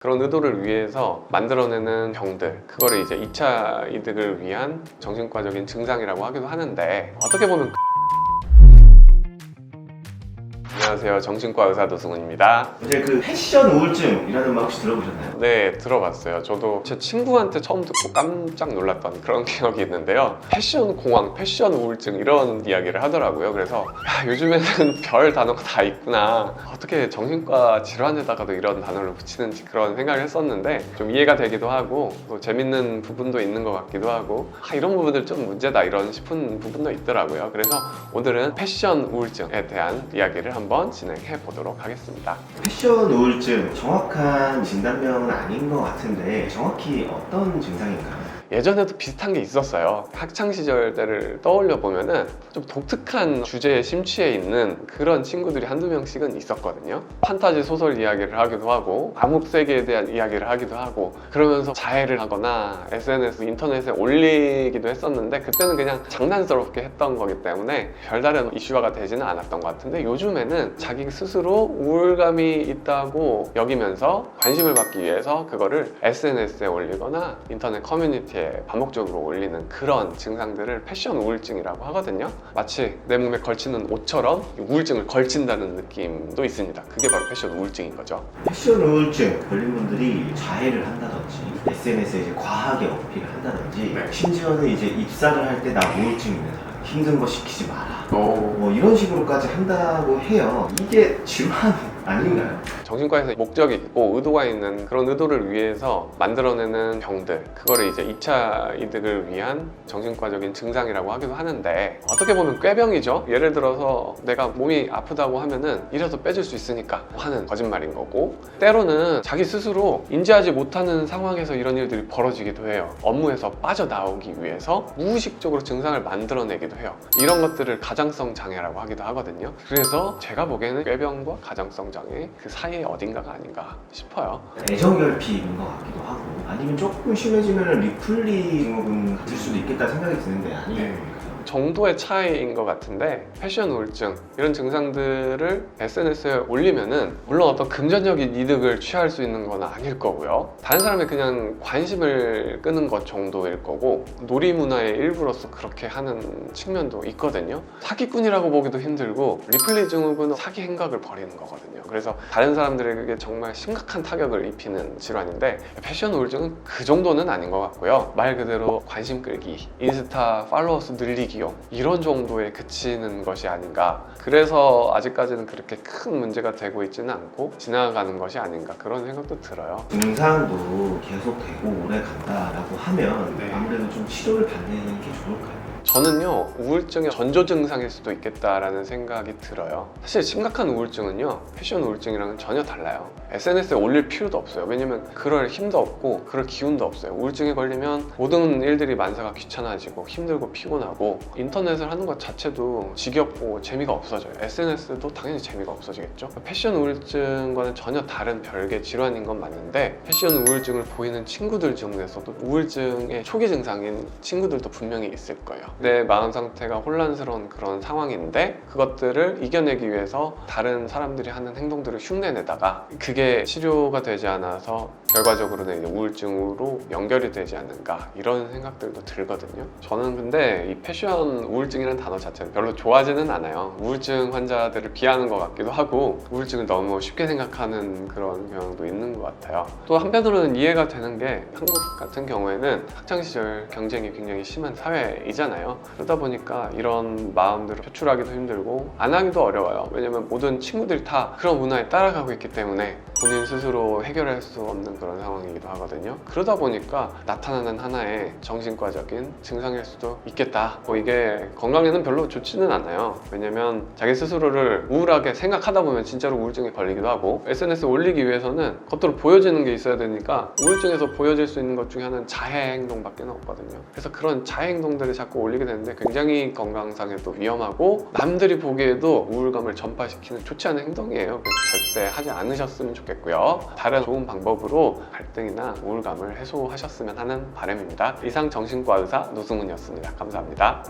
그런 의도를 위해서 만들어내는 병들, 그거를 이제 2차 이득을 위한 정신과적인 증상이라고 하기도 하는데, 어떻게 보면 안녕하세요, 정신과 의사 노승훈입니다. 이제 그 패션 우울증이라는 말 혹시 들어보셨나요? 네, 들어봤어요. 저도 제 친구한테 처음 듣고 깜짝 놀랐던 그런 기억이 있는데요. 패션 공황, 패션 우울증 이런 이야기를 하더라고요. 그래서 야, 요즘에는 별 단어가 다 있구나, 어떻게 정신과 질환에다가도 이런 단어를 붙이는지 그런 생각을 했었는데, 좀 이해가 되기도 하고 또 재밌는 부분도 있는 것 같기도 하고, 이런 부분들 좀 문제다 이런 싶은 부분도 있더라고요. 그래서 오늘은 패션 우울증에 대한 이야기를 한번 진행해 보도록 하겠습니다. 패션 우울증 정확한 진단명은 아닌 것 같은데 정확히 어떤 증상인가요? 예전에도 비슷한 게 있었어요. 학창시절 때를 떠올려 보면은 좀 독특한 주제에 심취해 있는 그런 친구들이 한두 명씩은 있었거든요. 판타지 소설 이야기를 하기도 하고 암흑 세계에 대한 이야기를 하기도 하고, 그러면서 자해를 하거나 SNS, 인터넷에 올리기도 했었는데, 그때는 그냥 장난스럽게 했던 거기 때문에 별다른 이슈화가 되지는 않았던 것 같은데, 요즘에는 자기 스스로 우울감이 있다고 여기면서 관심을 받기 위해서 그거를 SNS에 올리거나 인터넷 커뮤니티에 반복적으로 올리는 그런 증상들을 패션 우울증이라고 하거든요. 마치 내 몸에 걸치는 옷처럼 우울증을 걸친다는 느낌도 있습니다. 그게 바로 패션 우울증인 거죠. 패션 우울증 걸린 분들이 자해를 한다든지 SNS에 이제 과하게 어필을 한다든지 심지어는 이제 입사를 할 때 나 우울증 있는 사람 힘든 거 시키지 마라 뭐 이런 식으로까지 한다고 해요. 이게 질환 아닌가요? 정신과에서 목적이 있고 의도가 있는 그런 의도를 위해서 만들어내는 병들, 그거를 이제 2차 이득을 위한 정신과적인 증상이라고 하기도 하는데, 어떻게 보면 꾀병이죠. 예를 들어서 내가 몸이 아프다고 하면은 이라도 빼줄 수 있으니까 하는 거짓말인 거고, 때로는 자기 스스로 인지하지 못하는 상황에서 이런 일들이 벌어지기도 해요. 업무에서 빠져나오기 위해서 무의식적으로 증상을 만들어내기도 해요. 이런 것들을 가장성 장애라고 하기도 하거든요. 그래서 제가 보기에는 꾀병과 가장성 장애 그 사이에 어딘가가 아닌가 싶어요. 애정결핍인 것 같기도 하고, 아니면 조금 심해지면 리플리 증후군 같을 수도 있겠다 생각이 드는데 아니에요? 정도의 차이인 것 같은데, 패션 우울증 이런 증상들을 SNS에 올리면은 물론 어떤 금전적인 이득을 취할 수 있는 건 아닐 거고요. 다른 사람의 그냥 관심을 끄는 것 정도일 거고, 놀이문화의 일부로서 그렇게 하는 측면도 있거든요. 사기꾼이라고 보기도 힘들고, 리플리 증후군은 사기 행각을 벌이는 거거든요. 그래서 다른 사람들에게 정말 심각한 타격을 입히는 질환인데, 패션 우울증은 그 정도는 아닌 것 같고요. 말 그대로 관심 끌기, 인스타 팔로워 수 늘리기 이런 정도에 그치는 것이 아닌가. 그래서 아직까지는 그렇게 큰 문제가 되고 있지는 않고 지나가는 것이 아닌가, 그런 생각도 들어요. 증상도 계속되고 오래 간다라고 하면 아무래도 좀 치료를 받는 게 좋을까요? 저는요, 우울증의 전조 증상일 수도 있겠다라는 생각이 들어요. 사실 심각한 우울증은요, 패션 우울증이랑은 전혀 달라요. SNS에 올릴 필요도 없어요. 왜냐면 그럴 힘도 없고 그럴 기운도 없어요. 우울증에 걸리면 모든 일들이 만사가 귀찮아지고 힘들고 피곤하고, 인터넷을 하는 것 자체도 지겹고 재미가 없어져요. SNS도 당연히 재미가 없어지겠죠. 패션 우울증과는 전혀 다른 별개 질환인 건 맞는데, 패션 우울증을 보이는 친구들 중에서도 우울증의 초기 증상인 친구들도 분명히 있을 거예요. 내 마음 상태가 혼란스러운 그런 상황인데, 그것들을 이겨내기 위해서 다른 사람들이 하는 행동들을 흉내내다가 그게 치료가 되지 않아서 결과적으로는 이제 우울증으로 연결이 되지 않는가, 이런 생각들도 들거든요. 저는 근데 이 패션 우울증이라는 단어 자체는 별로 좋아하지는 않아요. 우울증 환자들을 비하하는 것 같기도 하고, 우울증을 너무 쉽게 생각하는 그런 경향도 있는 것 같아요. 또 한편으로는 이해가 되는 게, 한국 같은 경우에는 학창시절 경쟁이 굉장히 심한 사회이잖아요. 그러다 보니까 이런 마음들을 표출하기도 힘들고 안 하기도 어려워요. 왜냐면 모든 친구들이 다 그런 문화에 따라가고 있기 때문에 본인 스스로 해결할 수 없는 그런 상황이기도 하거든요. 그러다 보니까 나타나는 하나의 정신과적인 증상일 수도 있겠다. 이게 건강에는 별로 좋지는 않아요. 왜냐면 자기 스스로를 우울하게 생각하다 보면 진짜로 우울증에 걸리기도 하고, SNS에 올리기 위해서는 겉으로 보여지는 게 있어야 되니까 우울증에서 보여질 수 있는 것 중에 하나는 자해 행동밖에 없거든요. 그래서 그런 자해 행동들을 자꾸 올리게 되는데 굉장히 건강상에도 위험하고, 남들이 보기에도 우울감을 전파시키는 좋지 않은 행동이에요. 그래서 절대 하지 않으셨으면 좋겠고요. 다른 좋은 방법으로 갈등이나 우울감을 해소하셨으면 하는 바람입니다. 이상 정신과 의사 노승훈이었습니다. 감사합니다.